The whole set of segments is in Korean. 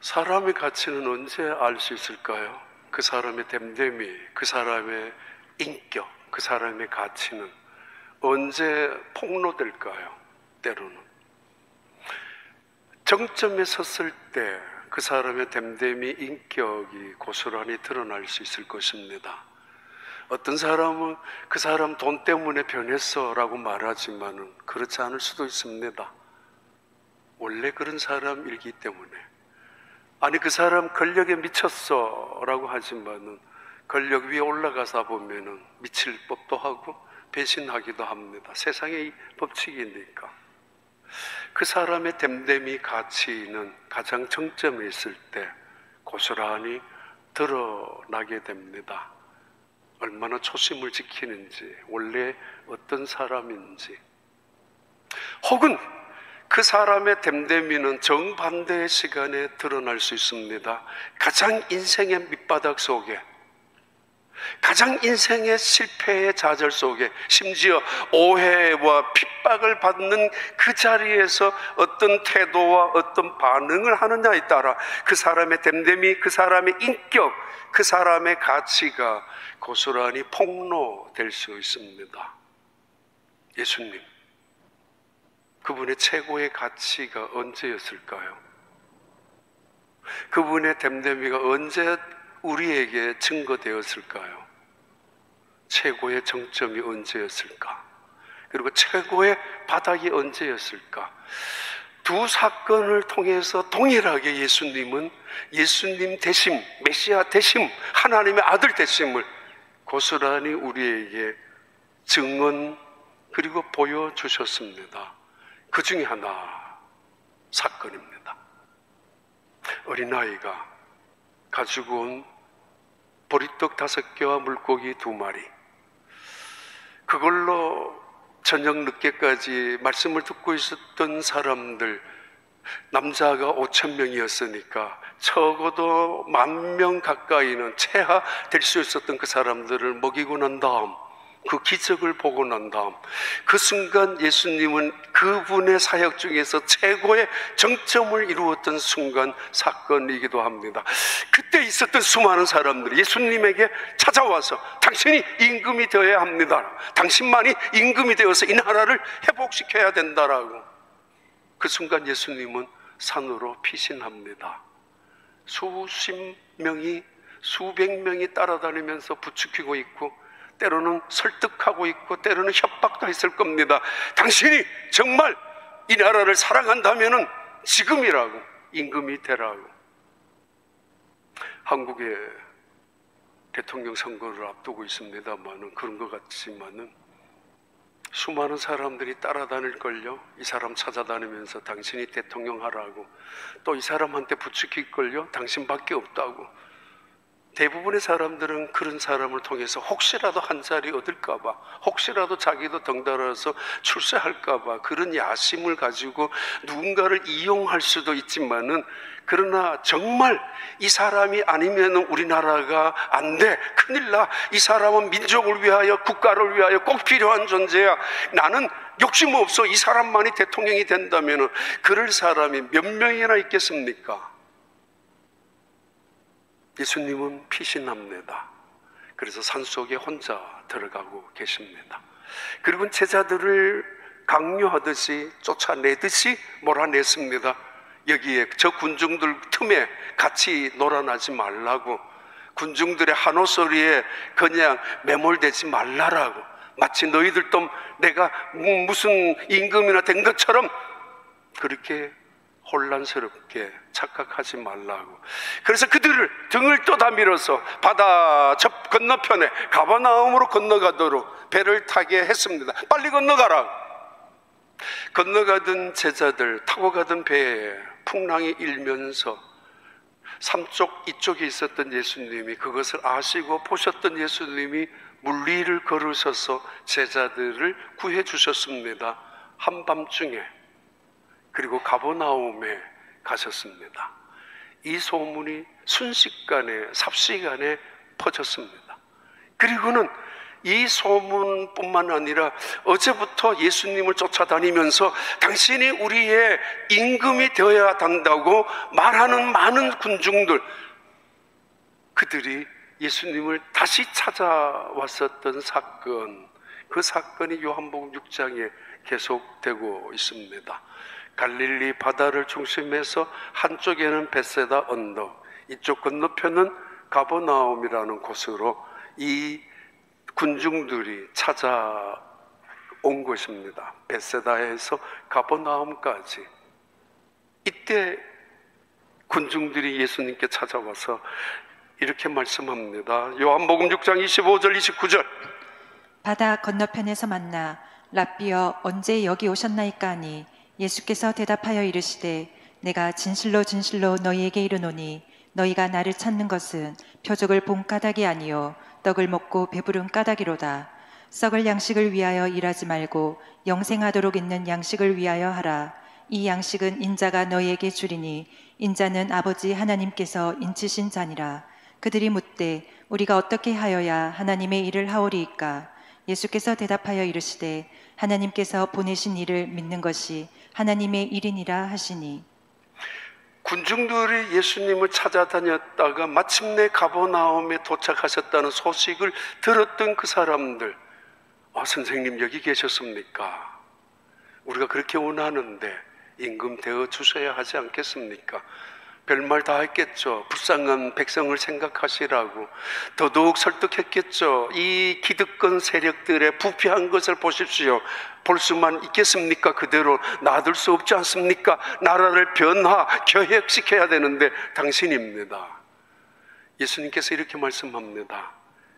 사람의 가치는 언제 알 수 있을까요? 그 사람의 됨됨이, 그 사람의 인격, 그 사람의 가치는 언제 폭로될까요? 때로는 정점에 섰을 때 그 사람의 됨됨이, 인격이 고스란히 드러날 수 있을 것입니다. 어떤 사람은 그 사람 돈 때문에 변했어 라고 말하지만은 그렇지 않을 수도 있습니다. 원래 그런 사람이기 때문에. 아니, 그 사람 권력에 미쳤어 라고 하지만은 권력 위에 올라가서 보면은 미칠 법도 하고 배신하기도 합니다. 세상의 법칙이니까. 그 사람의 됨됨이, 가치는 가장 정점에 있을 때 고스란히 드러나게 됩니다. 얼마나 초심을 지키는지, 원래 어떤 사람인지. 혹은 그 사람의 됨됨이는 정반대의 시간에 드러날 수 있습니다. 가장 인생의 밑바닥 속에, 가장 인생의 실패의 좌절 속에, 심지어 오해와 핍박을 받는 그 자리에서 어떤 태도와 어떤 반응을 하느냐에 따라 그 사람의 됨됨이, 그 사람의 인격, 그 사람의 가치가 고스란히 폭로될 수 있습니다. 예수님, 그분의 최고의 가치가 언제였을까요? 그분의 됨됨이가 언제 우리에게 증거되었을까요? 최고의 정점이 언제였을까? 그리고 최고의 바닥이 언제였을까? 두 사건을 통해서 동일하게 예수님은 예수님 되심, 메시아 되심, 하나님의 아들 되심을 고스란히 우리에게 증언 그리고 보여주셨습니다. 그 중에 하나 사건입니다. 어린아이가 가지고 온 보리떡 5개와 물고기 2마리, 그걸로 저녁 늦게까지 말씀을 듣고 있었던 사람들, 남자가 5,000명이었으니까 적어도 10,000명 가까이는 체하 될 수 있었던 그 사람들을 먹이고 난 다음, 그 기적을 보고 난 다음, 그 순간 예수님은 그분의 사역 중에서 최고의 정점을 이루었던 순간 사건이기도 합니다. 그때 있었던 수많은 사람들이 예수님에게 찾아와서 당신이 임금이 되어야 합니다, 당신만이 임금이 되어서 이 나라를 회복시켜야 된다라고. 그 순간 예수님은 산으로 피신합니다. 수십 명이, 수백 명이 따라다니면서 부추기고 있고, 때로는 설득하고 있고, 때로는 협박도 했을 겁니다. 당신이 정말 이 나라를 사랑한다면은 지금이라고, 임금이 되라고. 한국의 대통령 선거를 앞두고 있습니다만은, 그런 것 같지만은 수많은 사람들이 따라다닐걸요. 이 사람 찾아다니면서 당신이 대통령 하라고. 또 이 사람한테 부추길걸요. 당신밖에 없다고. 대부분의 사람들은 그런 사람을 통해서 혹시라도 한 자리 얻을까봐, 혹시라도 자기도 덩달아서 출세할까봐 그런 야심을 가지고 누군가를 이용할 수도 있지만은, 그러나 정말 이 사람이 아니면 우리나라가 안 돼, 큰일 나, 이 사람은 민족을 위하여, 국가를 위하여 꼭 필요한 존재야, 나는 욕심 없어, 이 사람만이 대통령이 된다면 그럴 사람이 몇 명이나 있겠습니까? 예수님은 피신합니다. 그래서 산속에 혼자 들어가고 계십니다. 그리고 제자들을 강요하듯이 쫓아내듯이 몰아냈습니다. 여기에 저 군중들 틈에 같이 놀아나지 말라고, 군중들의 한호소리에 그냥 매몰되지 말라라고, 마치 너희들도 내가 무슨 임금이나 된 것처럼 그렇게 혼란스럽게 착각하지 말라고. 그래서 그들을 등을 또 다 밀어서 바다 저 건너편에 가버나움으로 건너가도록 배를 타게 했습니다. 빨리 건너가라. 건너가던 제자들, 타고 가던 배에 풍랑이 일면서 삼쪽 이쪽에 있었던 예수님이, 그것을 아시고 보셨던 예수님이 물 위를 걸으셔서 제자들을 구해 주셨습니다. 한밤중에. 그리고 가버나움에 가셨습니다. 이 소문이 순식간에, 삽시간에 퍼졌습니다. 그리고는 이 소문뿐만 아니라 어제부터 예수님을 쫓아다니면서 당신이 우리의 임금이 되어야 한다고 말하는 많은 군중들, 그들이 예수님을 다시 찾아왔었던 사건, 그 사건이 요한복음 6장에 계속되고 있습니다. 갈릴리 바다를 중심해서 한쪽에는 벳세다 언덕, 이쪽 건너편은 가버나움이라는 곳으로 이 군중들이 찾아온 것입니다. 벳세다에서 가버나움까지. 이때 군중들이 예수님께 찾아와서 이렇게 말씀합니다. 요한복음 6장 25절 29절. 바다 건너편에서 만나 랍비여 언제 여기 오셨나이까 하니 예수께서 대답하여 이르시되 내가 진실로 진실로 너희에게 이르노니 너희가 나를 찾는 것은 표적을 본 까닭이 아니요 떡을 먹고 배부른 까닭이로다. 썩을 양식을 위하여 일하지 말고 영생하도록 있는 양식을 위하여 하라. 이 양식은 인자가 너희에게 주리니 인자는 아버지 하나님께서 인치신 자니라. 그들이 묻되 우리가 어떻게 하여야 하나님의 일을 하오리이까? 예수께서 대답하여 이르시되 하나님께서 보내신 일을 믿는 것이 하나님의 일이니라 하시니. 군중들이 예수님을 찾아다녔다가 마침내 가버나움에 도착하셨다는 소식을 들었던 그 사람들, 선생님 여기 계셨습니까? 우리가 그렇게 원하는데 임금 되어 주셔야 하지 않겠습니까? 별말 다 했겠죠. 불쌍한 백성을 생각하시라고 더더욱 설득했겠죠. 이 기득권 세력들의 부패한 것을 보십시오. 볼 수만 있겠습니까? 그대로 놔둘 수 없지 않습니까? 나라를 개혁시켜야 되는데 당신입니다. 예수님께서 이렇게 말씀합니다.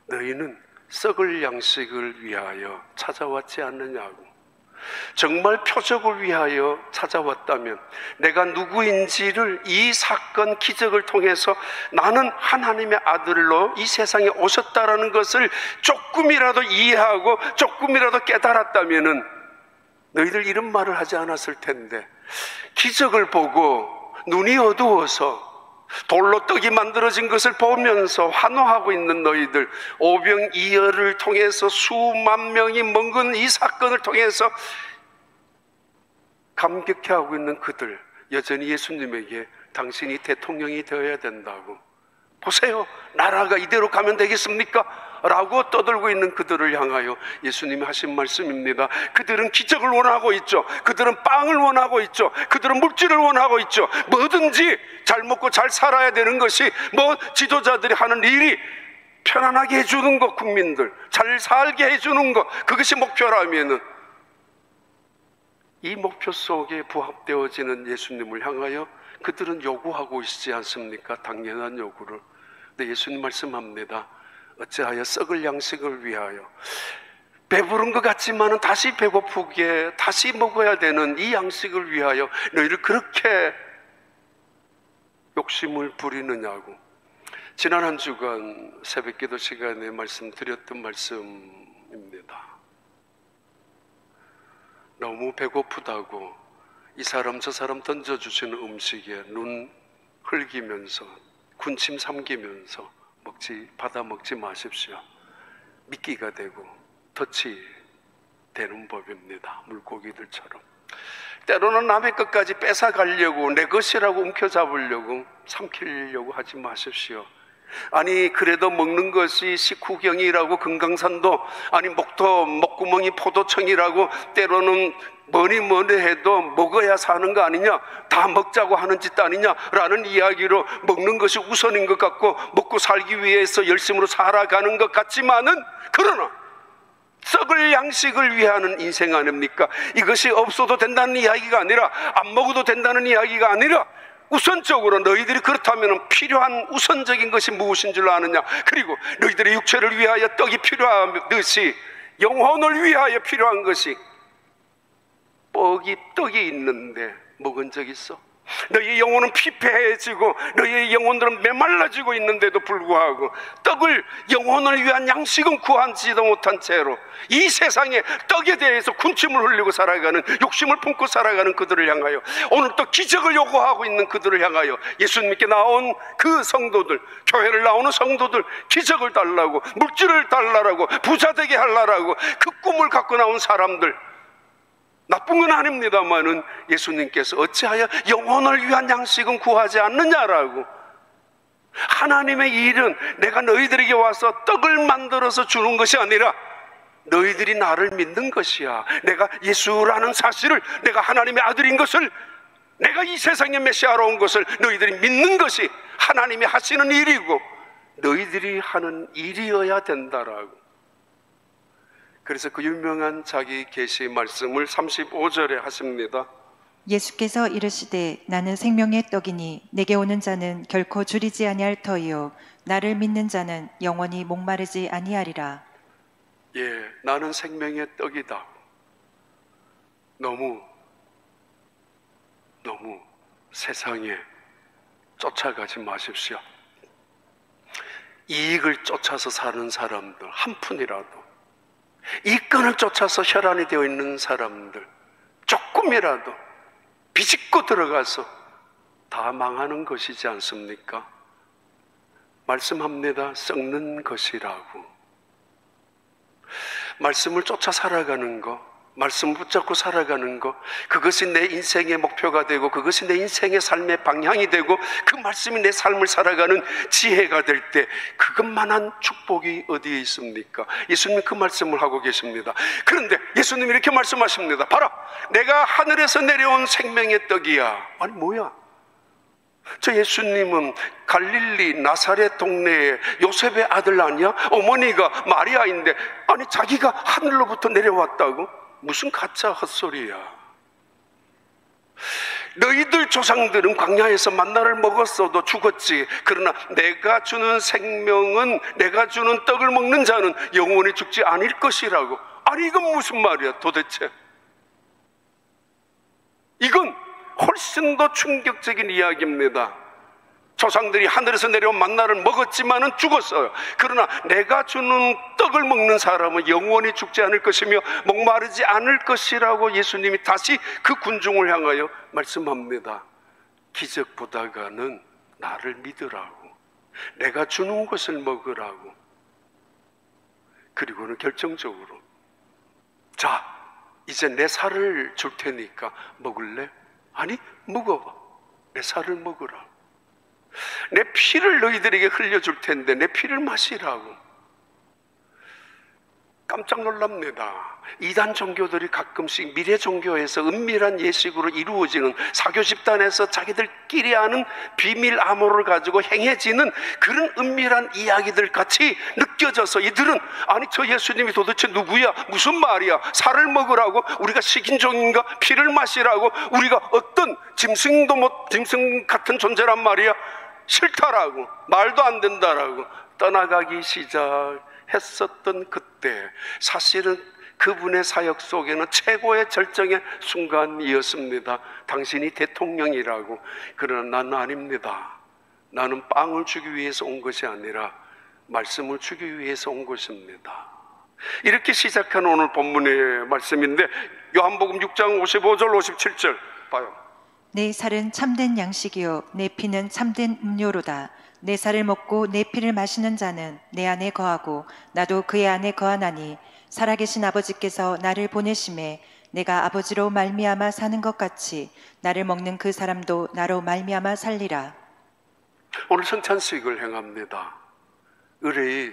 너희는 썩을 양식을 위하여 찾아왔지 않느냐고. 정말 표적을 위하여 찾아왔다면 내가 누구인지를 이 사건 기적을 통해서 나는 하나님의 아들로 이 세상에 오셨다라는 것을 조금이라도 이해하고 조금이라도 깨달았다면 너희들 이런 말을 하지 않았을 텐데, 기적을 보고 눈이 어두워서 돌로 떡이 만들어진 것을 보면서 환호하고 있는 너희들, 오병이어를 통해서 수만 명이 먹은 이 사건을 통해서 감격해하고 있는 그들, 여전히 예수님에게 당신이 대통령이 되어야 된다고, 보세요 나라가 이대로 가면 되겠습니까? 라고 떠들고 있는 그들을 향하여 예수님이 하신 말씀입니다. 그들은 기적을 원하고 있죠. 그들은 빵을 원하고 있죠. 그들은 물질을 원하고 있죠. 뭐든지 잘 먹고 잘 살아야 되는 것이 지도자들이 하는 일이 편안하게 해주는 것, 국민들 잘 살게 해주는 것, 그것이 목표라면은 이 목표 속에 부합되어지는 예수님을 향하여 그들은 요구하고 있지 않습니까? 당연한 요구를. 근데 예수님 말씀합니다. 어찌하여 썩을 양식을 위하여, 배부른 것 같지만은 다시 배고프게 다시 먹어야 되는 이 양식을 위하여 너희를 그렇게 욕심을 부리느냐고. 지난 한 주간 새벽기도 시간에 말씀드렸던 말씀입니다. 너무 배고프다고 이 사람 저 사람 던져주시는 음식에 눈 흘기면서 군침 삼기면서 받아 먹지 마십시오. 미끼가 되고 덫이 되는 법입니다. 물고기들처럼. 때로는 남의 것까지 뺏어가려고, 내 것이라고 움켜잡으려고, 삼키려고 하지 마십시오. 아니 그래도 먹는 것이 식후경이라고 금강산도, 아니 목구멍이 포도청이라고 때로는 뭐니 해도 먹어야 사는 거 아니냐, 다 먹자고 하는 짓 아니냐라는 이야기로 먹는 것이 우선인 것 같고 먹고 살기 위해서 열심으로 살아가는 것 같지만은, 그러나 썩을 양식을 위하는 인생 아닙니까? 이것이 없어도 된다는 이야기가 아니라, 안 먹어도 된다는 이야기가 아니라, 우선적으로 너희들이 그렇다면 필요한 우선적인 것이 무엇인 줄 아느냐? 그리고 너희들의 육체를 위하여 떡이 필요하듯이 영혼을 위하여 필요한 것이 떡이 있는데 먹은 적 있어? 너희의 영혼은 피폐해지고 너희의 영혼들은 메말라지고 있는데도 불구하고 떡을 영혼을 위한 양식은 구하지도 못한 채로 이 세상에 떡에 대해서 군침을 흘리고 살아가는, 욕심을 품고 살아가는 그들을 향하여, 오늘 또 기적을 요구하고 있는 그들을 향하여 예수님께 나온 그 성도들, 교회를 나오는 성도들, 기적을 달라고, 물질을 달라고, 부자 되게 하려고 그 꿈을 갖고 나온 사람들, 나쁜 건 아닙니다만은 예수님께서 어찌하여 영혼을 위한 양식은 구하지 않느냐라고. 하나님의 일은 내가 너희들에게 와서 떡을 만들어서 주는 것이 아니라 너희들이 나를 믿는 것이야. 내가 예수라는 사실을, 내가 하나님의 아들인 것을, 내가 이 세상에 메시아로 온 것을 너희들이 믿는 것이 하나님이 하시는 일이고 너희들이 하는 일이어야 된다라고. 그래서 그 유명한 자기 계시 말씀을 35절에 하십니다. 예수께서 이르시되 나는 생명의 떡이니 내게 오는 자는 결코 줄이지 아니할 터이요 나를 믿는 자는 영원히 목마르지 아니하리라. 예, 나는 생명의 떡이다. 너무 세상에 쫓아가지 마십시오. 이익을 쫓아서 사는 사람들 한 푼이라도, 이권을 쫓아서 혈안이 되어 있는 사람들 조금이라도 비집고 들어가서 다 망하는 것이지 않습니까? 말씀합니다. 썩는 것이라고. 말씀을 쫓아 살아가는 것, 말씀 붙잡고 살아가는 것, 그것이 내 인생의 목표가 되고 그것이 내 인생의 삶의 방향이 되고 그 말씀이 내 삶을 살아가는 지혜가 될 때 그것만한 축복이 어디에 있습니까? 예수님 그 말씀을 하고 계십니다. 그런데 예수님이 이렇게 말씀하십니다. 봐라, 내가 하늘에서 내려온 생명의 떡이야. 아니 뭐야? 저 예수님은 갈릴리 나사렛 동네에 요셉의 아들 아니야? 어머니가 마리아인데 아니 자기가 하늘로부터 내려왔다고? 무슨 가짜 헛소리야. 너희들 조상들은 광야에서 만나를 먹었어도 죽었지. 그러나 내가 주는 생명은, 내가 주는 떡을 먹는 자는 영원히 죽지 않을 것이라고. 아니 이건 무슨 말이야 도대체? 이건 훨씬 더 충격적인 이야기입니다. 조상들이 하늘에서 내려온 만나를 먹었지만은 죽었어요. 그러나 내가 주는 떡을 먹는 사람은 영원히 죽지 않을 것이며 목마르지 않을 것이라고 예수님이 다시 그 군중을 향하여 말씀합니다. 기적보다가는 나를 믿으라고, 내가 주는 것을 먹으라고. 그리고는 결정적으로, 자 이제 내 살을 줄 테니까 먹을래? 아니 먹어봐. 내 살을 먹으라. 내 피를 너희들에게 흘려줄 텐데 내 피를 마시라고. 깜짝 놀랍니다. 이단 종교들이 가끔씩 미래 종교에서 은밀한 예식으로 이루어지는, 사교 집단에서 자기들끼리 하는 비밀 암호를 가지고 행해지는 그런 은밀한 이야기들 같이 느껴져서 이들은 아니 저 예수님이 도대체 누구야? 무슨 말이야? 살을 먹으라고? 우리가 식인종인가? 피를 마시라고? 우리가 어떤 짐승 같은 존재란 말이야? 싫다라고, 말도 안 된다라고 떠나가기 시작했었던 그때, 사실은 그분의 사역 속에는 최고의 절정의 순간이었습니다. 당신이 대통령이라고. 그러나 나는 아닙니다. 나는 빵을 주기 위해서 온 것이 아니라 말씀을 주기 위해서 온 것입니다. 이렇게 시작한 오늘 본문의 말씀인데 요한복음 6장 55절 57절 봐요. 내 살은 참된 양식이요 내 피는 참된 음료로다. 내 살을 먹고 내 피를 마시는 자는 내 안에 거하고 나도 그의 안에 거하나니 살아계신 아버지께서 나를 보내심에 내가 아버지로 말미암아 사는 것 같이 나를 먹는 그 사람도 나로 말미암아 살리라. 오늘 성찬식을 행합니다. 의뢰의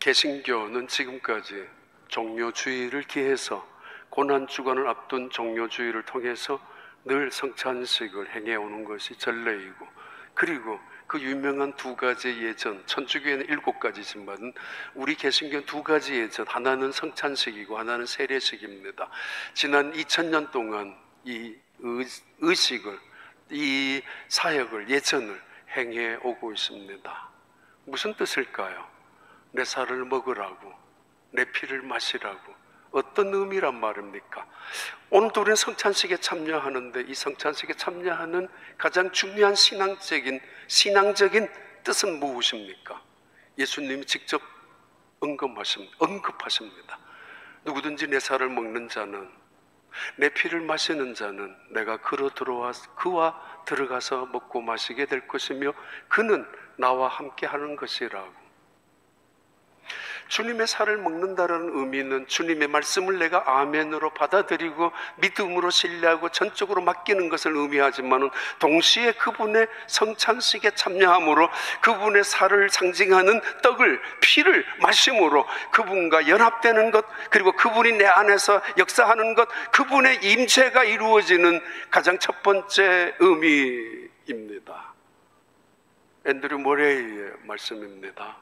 개신교는 지금까지 종료주의를 기해서 고난주간을 앞둔 종료주의를 통해서 늘 성찬식을 행해오는 것이 전례이고, 그리고 그 유명한 두 가지 예전, 천주교에는 7가지지만 우리 개신교는 2가지 예전, 하나는 성찬식이고 하나는 세례식입니다. 지난 2000년 동안 이 의식을, 이 사역을, 예전을 행해 오고 있습니다. 무슨 뜻일까요? 내 살을 먹으라고, 내 피를 마시라고. 어떤 의미란 말입니까? 오늘도 우리는 성찬식에 참여하는데 이 성찬식에 참여하는 가장 중요한 신앙적인 뜻은 무엇입니까? 예수님이 직접 언급하십니다. 누구든지 내 살을 먹는 자는, 내 피를 마시는 자는 내가 그와 들어가서 먹고 마시게 될 것이며 그는 나와 함께 하는 것이라고. 주님의 살을 먹는다는 의미는 주님의 말씀을 내가 아멘으로 받아들이고 믿음으로 신뢰하고 전적으로 맡기는 것을 의미하지만 동시에 그분의 성찬식에 참여함으로 그분의 살을 상징하는 피를 마심으로 그분과 연합되는 것, 그리고 그분이 내 안에서 역사하는 것, 그분의 임재가 이루어지는 가장 첫 번째 의미입니다. 앤드류 모레이의 말씀입니다.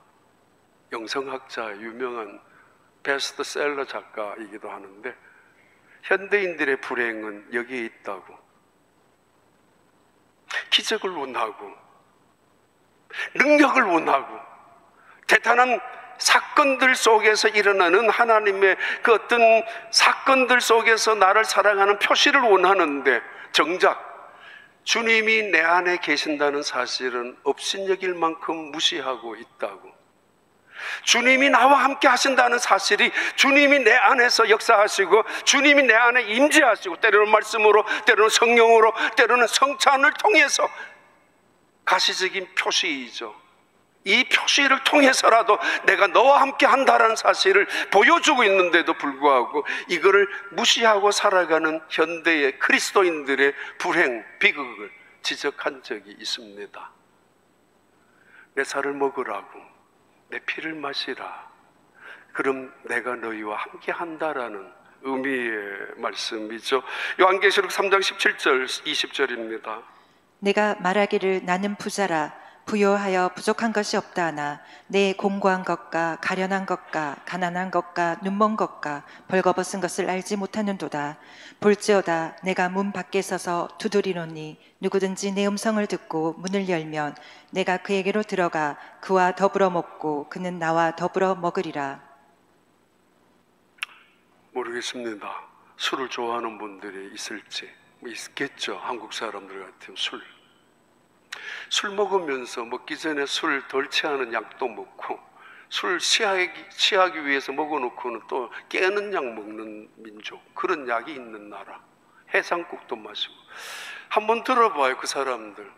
영성학자, 유명한 베스트셀러 작가이기도 하는데 현대인들의 불행은 여기에 있다고. 기적을 원하고 능력을 원하고 대단한 사건들 속에서 일어나는 하나님의 그 어떤 사건들 속에서 나를 사랑하는 표시를 원하는데 정작 주님이 내 안에 계신다는 사실은 업신여길 만큼 무시하고 있다고. 주님이 나와 함께 하신다는 사실이, 주님이 내 안에서 역사하시고 주님이 내 안에 임재하시고 때로는 말씀으로, 때로는 성령으로, 때로는 성찬을 통해서 가시적인 표시이죠. 이 표시를 통해서라도 내가 너와 함께 한다는 사실을 보여주고 있는데도 불구하고 이거를 무시하고 살아가는 현대의 그리스도인들의 불행, 비극을 지적한 적이 있습니다. 내 살을 먹으라고, 내 피를 마시라, 그럼 내가 너희와 함께 한다라는 의미의 말씀이죠. 요한계시록 3장 17절 20절입니다. 내가 말하기를 나는 부자라 부요하여 부족한 것이 없다 하나 내 공고한 것과 가련한 것과 가난한 것과 눈먼 것과 벌거벗은 것을 알지 못하는도다. 볼지어다 내가 문 밖에 서서 두드리노니 누구든지 내 음성을 듣고 문을 열면 내가 그에게로 들어가 그와 더불어 먹고 그는 나와 더불어 먹으리라. 모르겠습니다. 술을 좋아하는 분들이 있을지. 있겠죠. 한국 사람들 같으면 술 먹으면서 먹기 전에 술 덜 취하는 약도 먹고, 술 취하기 위해서 먹어놓고는 또 깨는 약 먹는 민족, 그런 약이 있는 나라. 해장국도 마시고. 한번 들어봐요. 그 사람들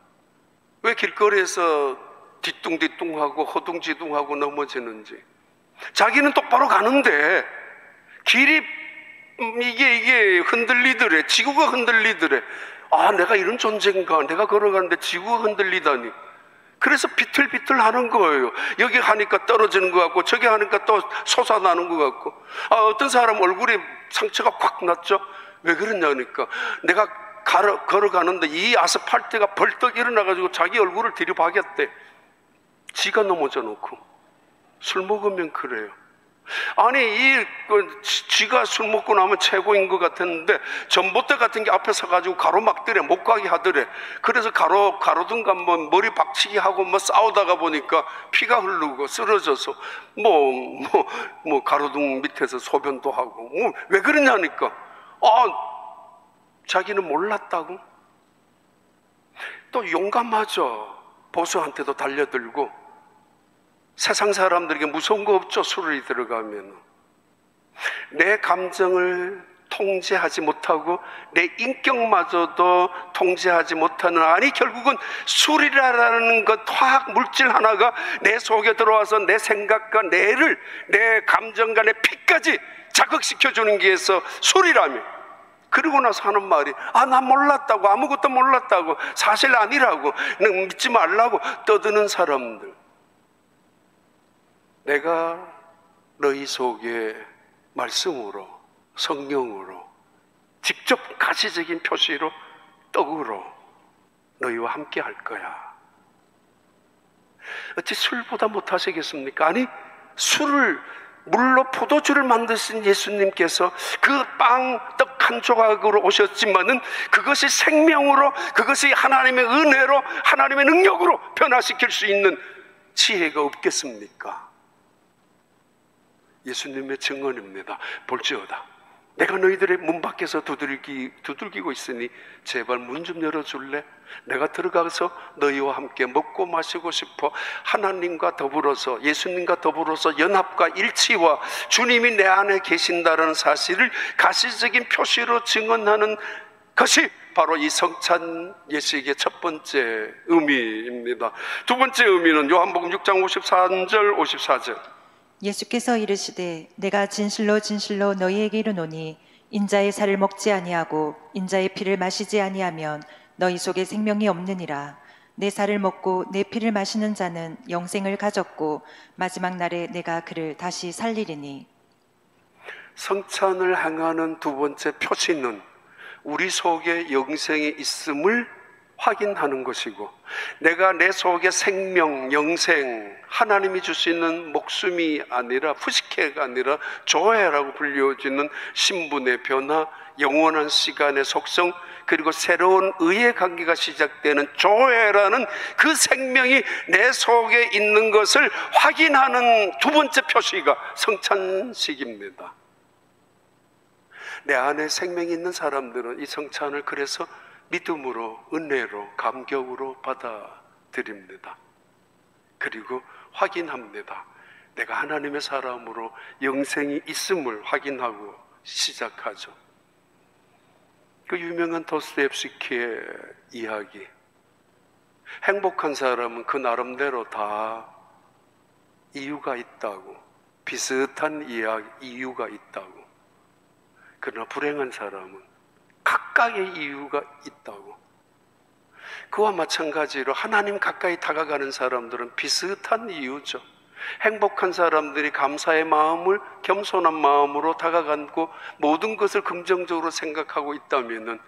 왜 길거리에서 뒤뚱뒤뚱하고 허둥지둥하고 넘어지는지. 자기는 똑바로 가는데 길이 이게 흔들리더래. 지구가 흔들리더래. 아, 내가 이런 존재인가? 내가 걸어가는데 지구가 흔들리다니. 그래서 비틀비틀 하는 거예요. 여기 하니까 떨어지는 것 같고 저기 하니까 또 솟아나는 것 같고. 어떤 사람 얼굴에 상처가 꽉 났죠. 왜 그러냐니까 내가 걸어가는데 이 아스팔트가 벌떡 일어나가지고 자기 얼굴을 들이박였대. 지가 넘어져 놓고. 술 먹으면 그래요. 아니 지가 술 먹고 나면 최고인 것 같았는데 전봇대 같은 게 앞에 서가지고 가로막더래. 못 가게 하더래. 그래서 가로등가 뭐 머리 박치기 하고 뭐 싸우다가 보니까 피가 흐르고 쓰러져서 뭐 가로등 밑에서 소변도 하고. 왜 그러냐니까 자기는 몰랐다고. 또 용감하죠. 보수한테도 달려들고. 세상 사람들에게 무서운 거 없죠. 술이 들어가면. 내 감정을 통제하지 못하고 내 인격마저도 통제하지 못하는, 아니 결국은 술이라는 것, 화학 물질 하나가 내 속에 들어와서 내 생각과 내 감정과 내 피까지 자극시켜주는 게 있어. 술이라며. 그러고 나서 하는 말이 난 몰랐다고, 아무것도 몰랐다고, 사실 아니라고, 믿지 말라고 떠드는 사람들. 내가 너희 속에 말씀으로, 성령으로, 직접 가시적인 표시로, 떡으로 너희와 함께 할 거야. 어찌 술보다 못하시겠습니까? 아니, 물로 포도주를 만드신 예수님께서 그 빵, 떡 한 조각으로 오셨지만은 그것이 생명으로, 그것이 하나님의 은혜로, 하나님의 능력으로 변화시킬 수 있는 지혜가 없겠습니까? 예수님의 증언입니다. 볼지어다 내가 너희들의 문 밖에서 두들기고 있으니 제발 문 좀 열어줄래? 내가 들어가서 너희와 함께 먹고 마시고 싶어. 하나님과 더불어서, 예수님과 더불어서 연합과 일치와 주님이 내 안에 계신다는 사실을 가시적인 표시로 증언하는 것이 바로 이 성찬 예식의 첫 번째 의미입니다. 두 번째 의미는 요한복음 6장 53절 54절. 예수께서 이르시되 내가 진실로 진실로 너희에게 이르노니 인자의 살을 먹지 아니하고 인자의 피를 마시지 아니하면 너희 속에 생명이 없느니라. 내 살을 먹고 내 피를 마시는 자는 영생을 가졌고 마지막 날에 내가 그를 다시 살리리니. 성찬을 향하는 두 번째 표시는 우리 속에 영생이 있음을 확인하는 것이고, 내가 내 속에 생명, 영생, 하나님이 주시는 목숨이 아니라 푸시케가 아니라 조회라고 불려지는 신분의 변화, 영원한 시간의 속성, 그리고 새로운 의의 관계가 시작되는 조회라는 그 생명이 내 속에 있는 것을 확인하는 두 번째 표시가 성찬식입니다. 내 안에 생명이 있는 사람들은 이 성찬을 그래서 믿음으로, 은혜로, 감격으로 받아들입니다. 그리고 확인합니다. 내가 하나님의 사람으로 영생이 있음을 확인하고 시작하죠. 그 유명한 도스토옙스키의 이야기, 행복한 사람은 그 나름대로 다 이유가 있다고, 비슷한 이유가 있다고. 그러나 불행한 사람은 각각의 이유가 있다고. 그와 마찬가지로 하나님 가까이 다가가는 사람들은 비슷한 이유죠. 행복한 사람들이 감사의 마음을, 겸손한 마음으로 다가가고 모든 것을 긍정적으로 생각하고 있다면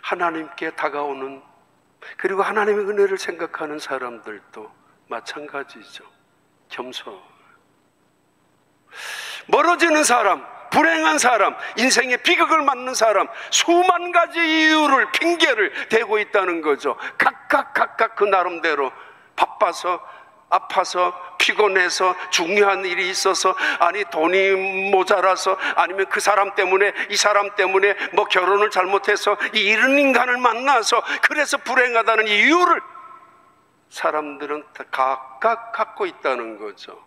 하나님께 다가오는, 그리고 하나님의 은혜를 생각하는 사람들도 마찬가지죠. 겸손. 멀어지는 사람, 불행한 사람, 인생의 비극을 맞는 사람, 수만 가지 이유를, 핑계를 대고 있다는 거죠. 각각 그 나름대로 바빠서, 아파서, 피곤해서, 중요한 일이 있어서, 아니 돈이 모자라서, 아니면 그 사람 때문에, 이 사람 때문에 뭐 결혼을 잘못해서 이런 인간을 만나서 그래서 불행하다는 이유를 사람들은 다 각각 갖고 있다는 거죠.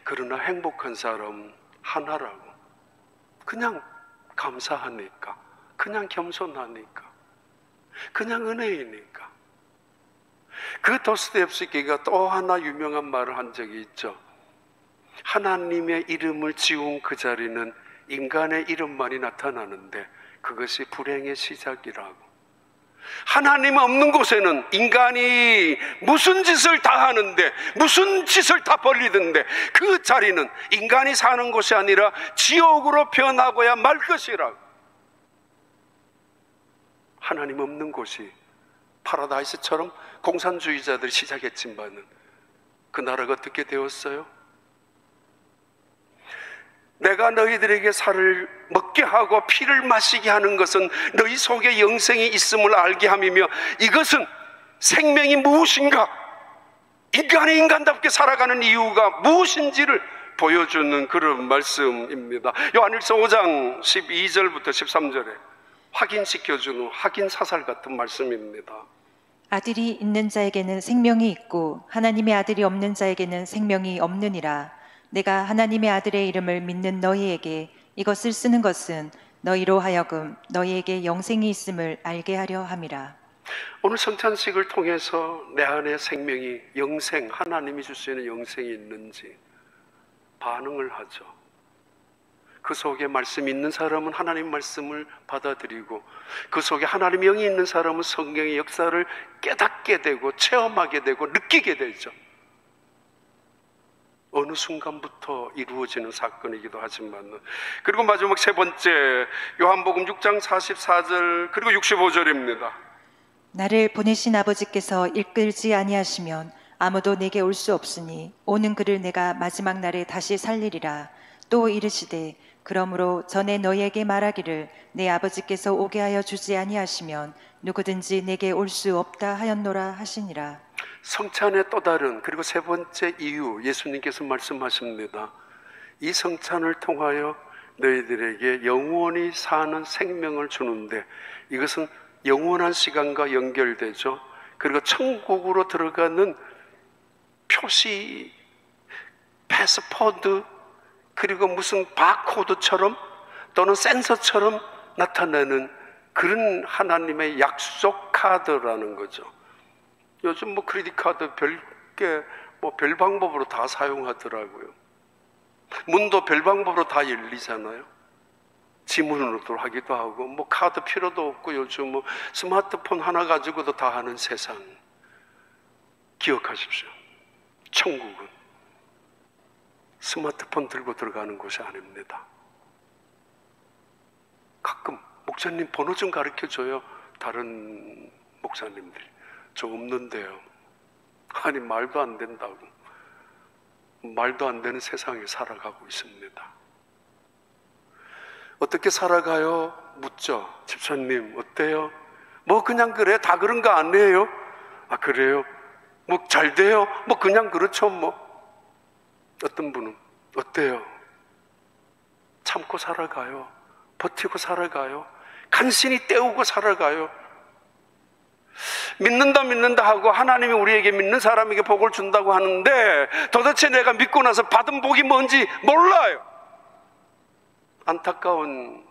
그러나 행복한 사람은 하나라고. 그냥 감사하니까, 그냥 겸손하니까, 그냥 은혜이니까. 그 도스토옙스키가 또 하나 유명한 말을 한 적이 있죠. 하나님의 이름을 지운 그 자리는 인간의 이름만이 나타나는데 그것이 불행의 시작이라고. 하나님 없는 곳에는 인간이 무슨 짓을 다 하는데, 무슨 짓을 다 벌리던데 그 자리는 인간이 사는 곳이 아니라 지옥으로 변하고야 말 것이라고. 하나님 없는 곳이 파라다이스처럼 공산주의자들이 시작했지만은 그 나라가 어떻게 되었어요? 내가 너희들에게 살을 먹게 하고 피를 마시게 하는 것은 너희 속에 영생이 있음을 알게 함이며, 이것은 생명이 무엇인가, 인간이 인간답게 살아가는 이유가 무엇인지를 보여주는 그런 말씀입니다. 요한일서 5장 12절부터 13절에 확인시켜주는 확인 사살 같은 말씀입니다. 아들이 있는 자에게는 생명이 있고 하나님의 아들이 없는 자에게는 생명이 없느니라. 내가 하나님의 아들의 이름을 믿는 너희에게 이것을 쓰는 것은 너희로 하여금 너희에게 영생이 있음을 알게 하려 함이라. 오늘 성찬식을 통해서 내 안에 생명이, 영생, 하나님이 줄 수 있는 영생이 있는지 반응을 하죠. 그 속에 말씀이 있는 사람은 하나님 말씀을 받아들이고, 그 속에 하나님의 영이 있는 사람은 성령의 역사를 깨닫게 되고 체험하게 되고 느끼게 되죠. 어느 순간부터 이루어지는 사건이기도 하지만, 그리고 마지막 세 번째, 요한복음 6장 44절 그리고 65절입니다. 나를 보내신 아버지께서 이끌지 아니하시면 아무도 내게 올 수 없으니 오는 그를 내가 마지막 날에 다시 살리리라. 또 이르시되 그러므로 전에 너희에게 말하기를 내 아버지께서 오게 하여 주지 아니하시면 누구든지 내게 올 수 없다 하였노라 하시니라. 성찬의 또 다른, 그리고 세 번째 이유, 예수님께서 말씀하십니다. 이 성찬을 통하여 너희들에게 영원히 사는 생명을 주는데, 이것은 영원한 시간과 연결되죠. 그리고 천국으로 들어가는 표시, 패스포드, 그리고 무슨 바코드처럼 또는 센서처럼 나타나는 그런 하나님의 약속 카드라는 거죠. 요즘 뭐 크레딧 카드 별게 뭐 별 방법으로 다 사용하더라고요. 문도 별 방법으로 다 열리잖아요. 지문으로도 하기도 하고, 뭐 카드 필요도 없고, 요즘 뭐 스마트폰 하나 가지고도 다 하는 세상. 기억하십시오. 천국은 스마트폰 들고 들어가는 곳이 아닙니다. 가끔 목사님 번호 좀 가르쳐줘요. 다른 목사님들이. 저 없는데요. 아니, 말도 안 된다고. 말도 안 되는 세상에 살아가고 있습니다. 어떻게 살아가요? 묻죠. 집사님 어때요? 뭐 그냥 그래. 다 그런 거 아니에요? 아, 그래요? 뭐 잘 돼요? 뭐 그냥 그렇죠 뭐. 어떤 분은 어때요? 참고 살아가요. 버티고 살아가요. 간신히 때우고 살아가요. 믿는다 하고 하나님이 우리에게 믿는 사람에게 복을 준다고 하는데, 도대체 내가 믿고 나서 받은 복이 뭔지 몰라요. 안타까운,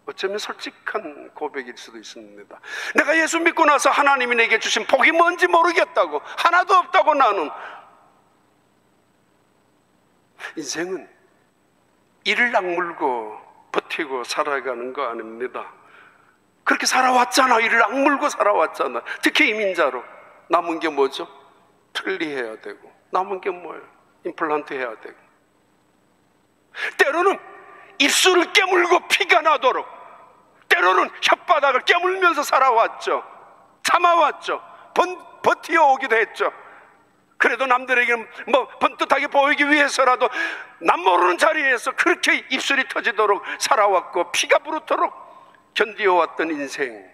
어쩌면 솔직한 고백일 수도 있습니다. 내가 예수 믿고 나서 하나님이 내게 주신 복이 뭔지 모르겠다고, 하나도 없다고. 나는 인생은 이를 악물고 버티고 살아가는 거 아닙니다. 그렇게 살아왔잖아. 이를 악물고 살아왔잖아. 특히 이민자로 남은 게 뭐죠? 틀리해야 되고, 남은 게 뭐예요? 임플란트 해야 되고, 때로는 입술을 깨물고 피가 나도록, 때로는 혓바닥을 깨물면서 살아왔죠. 참아왔죠. 버티어 오기도 했죠. 그래도 남들에게 뭐 번듯하게 보이기 위해서라도 남 모르는 자리에서 그렇게 입술이 터지도록 살아왔고, 피가 부르도록 견디어왔던 인생.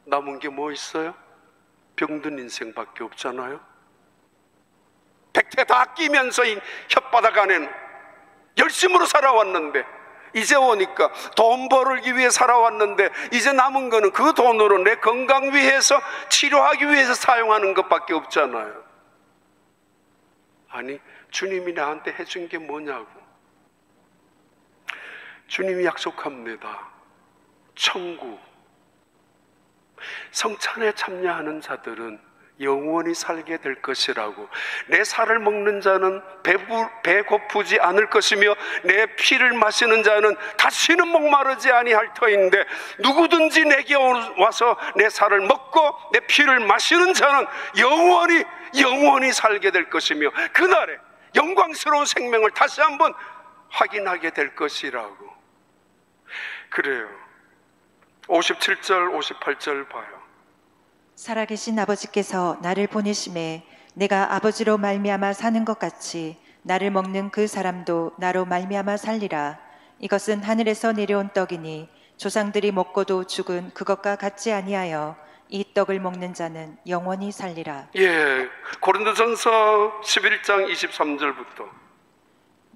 남은 게 뭐 있어요? 병든 인생밖에 없잖아요. 백태 다 끼면서 이 혓바닥 안에는 열심으로 살아왔는데, 이제 오니까 돈 벌기 위해 살아왔는데, 이제 남은 거는 그 돈으로 내 건강 위해서, 치료하기 위해서 사용하는 것밖에 없잖아요. 아니, 주님이 나한테 해준 게 뭐냐고. 주님이 약속합니다. 천국. 성찬에 참여하는 자들은 영원히 살게 될 것이라고. 내 살을 먹는 자는 배고프지 않을 것이며, 내 피를 마시는 자는 다시는 목마르지 아니할 터인데, 누구든지 내게 와서 내 살을 먹고 내 피를 마시는 자는 영원히 살게 될 것이며, 그날에 영광스러운 생명을 다시 한번 확인하게 될 것이라고. 그래요. 57절 58절 봐요. 살아계신 아버지께서 나를 보내심에 내가 아버지로 말미암아 사는 것 같이 나를 먹는 그 사람도 나로 말미암아 살리라. 이것은 하늘에서 내려온 떡이니 조상들이 먹고도 죽은 그것과 같지 아니하여 이 떡을 먹는 자는 영원히 살리라. 예, 고린도전서 11장 23절부터.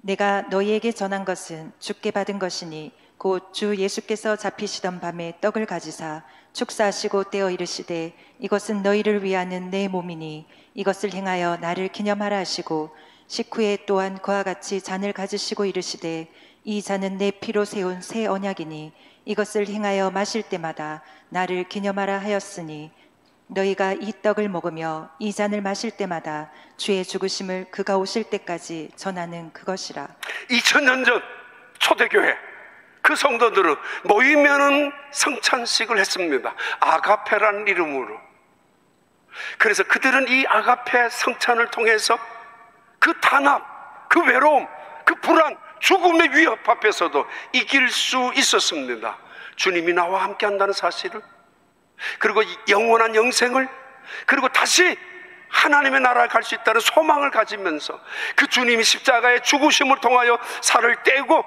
내가 너희에게 전한 것은 주께 받은 것이니 곧 주 예수께서 잡히시던 밤에 떡을 가지사 축사하시고 떼어 이르시되, 이것은 너희를 위하는 내 몸이니 이것을 행하여 나를 기념하라 하시고, 식후에 또한 그와 같이 잔을 가지시고 이르시되, 이 잔은 내 피로 세운 새 언약이니 이것을 행하여 마실 때마다 나를 기념하라 하였으니, 너희가 이 떡을 먹으며 이 잔을 마실 때마다 주의 죽으심을 그가 오실 때까지 전하는 그것이라. 2000년 전 초대교회 그 성도들은 모이면은 성찬식을 했습니다. 아가페라는 이름으로. 그래서 그들은 이 아가페 성찬을 통해서 그 단합, 그 외로움, 그 불안, 죽음의 위협 앞에서도 이길 수 있었습니다. 주님이 나와 함께 한다는 사실을, 그리고 영원한 영생을, 그리고 다시 하나님의 나라에 갈 수 있다는 소망을 가지면서 그 주님이 십자가의 죽으심을 통하여 살을 떼고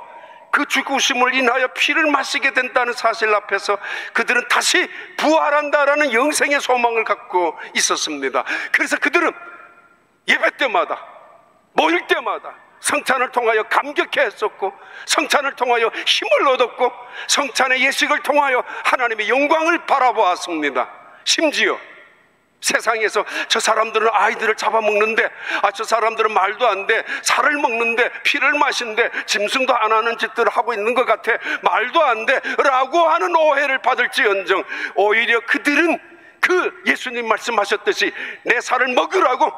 그 죽으심을 인하여 피를 마시게 된다는 사실 앞에서 그들은 다시 부활한다라는 영생의 소망을 갖고 있었습니다. 그래서 그들은 예배 때마다, 모일 때마다 성찬을 통하여 감격해 했었고, 성찬을 통하여 힘을 얻었고, 성찬의 예식을 통하여 하나님의 영광을 바라보았습니다. 심지어 세상에서 저 사람들은 아이들을 잡아먹는데, 저 사람들은 말도 안 돼, 살을 먹는데, 피를 마신데, 짐승도 안 하는 짓들을 하고 있는 것 같아, 말도 안 돼 라고 하는 오해를 받을지언정, 오히려 그들은 그 예수님 말씀하셨듯이 내 살을 먹으라고,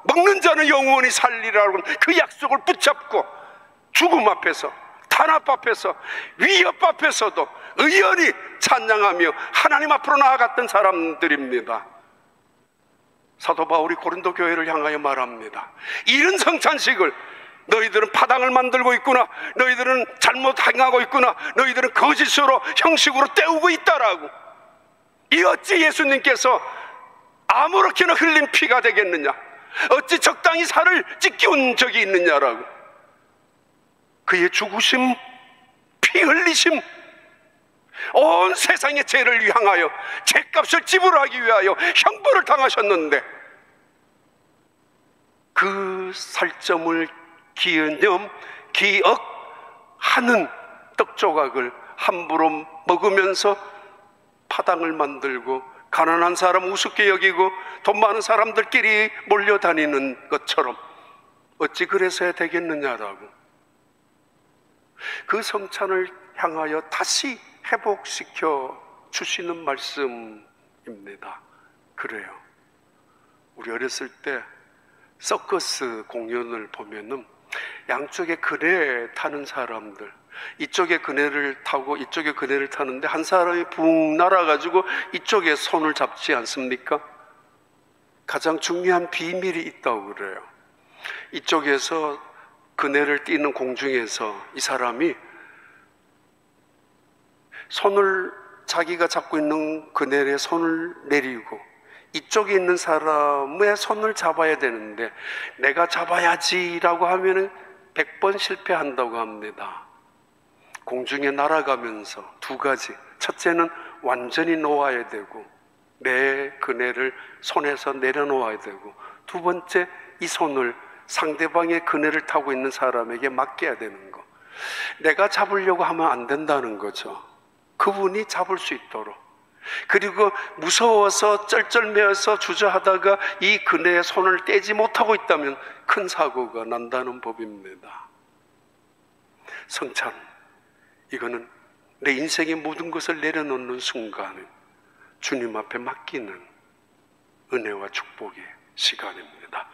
먹는 자는 영원히 살리라고 그 약속을 붙잡고 죽음 앞에서, 탄압 앞에서, 위협 앞에서도 의연히 찬양하며 하나님 앞으로 나아갔던 사람들입니다. 사도 바울이 고린도 교회를 향하여 말합니다. 이런 성찬식을 너희들은 파당을 만들고 있구나, 너희들은 잘못 행하고 있구나, 너희들은 거짓으로 형식으로 때우고 있다라고. 이 어찌 예수님께서 아무렇게나 흘린 피가 되겠느냐, 어찌 적당히 살을 찢겨온 적이 있느냐라고. 그의 죽으심, 피 흘리심, 온 세상의 죄를 향하여 죄값을 지불하기 위하여 형벌을 당하셨는데, 그 살점을 기억하는 떡조각을 함부로 먹으면서 파당을 만들고 가난한 사람 우습게 여기고 돈 많은 사람들끼리 몰려다니는 것처럼 어찌 그래서야 되겠느냐라고. 그 성찬을 향하여 다시 회복시켜 주시는 말씀입니다. 그래요. 우리 어렸을 때 서커스 공연을 보면은 양쪽에 그네 타는 사람들, 이쪽에 그네를 타고 이쪽에 그네를 타는데 한 사람이 붕 날아가지고 이쪽에 손을 잡지 않습니까? 가장 중요한 비밀이 있다고 그래요. 이쪽에서 그네를 띄는 공중에서 이 사람이 손을, 자기가 잡고 있는 그네에 손을 내리고 이쪽에 있는 사람의 손을 잡아야 되는데 내가 잡아야지라고 하면은 100번 실패한다고 합니다. 공중에 날아가면서 두 가지, 첫째는 완전히 놓아야 되고 내 그네를 손에서 내려놓아야 되고, 두 번째 이 손을 상대방의 그네를 타고 있는 사람에게 맡겨야 되는 거. 내가 잡으려고 하면 안 된다는 거죠. 그분이 잡을 수 있도록. 그리고 무서워서 쩔쩔매어서 주저하다가 이 그네에 손을 떼지 못하고 있다면 큰 사고가 난다는 법입니다. 성찬, 이거는 내 인생의 모든 것을 내려놓는 순간 주님 앞에 맡기는 은혜와 축복의 시간입니다.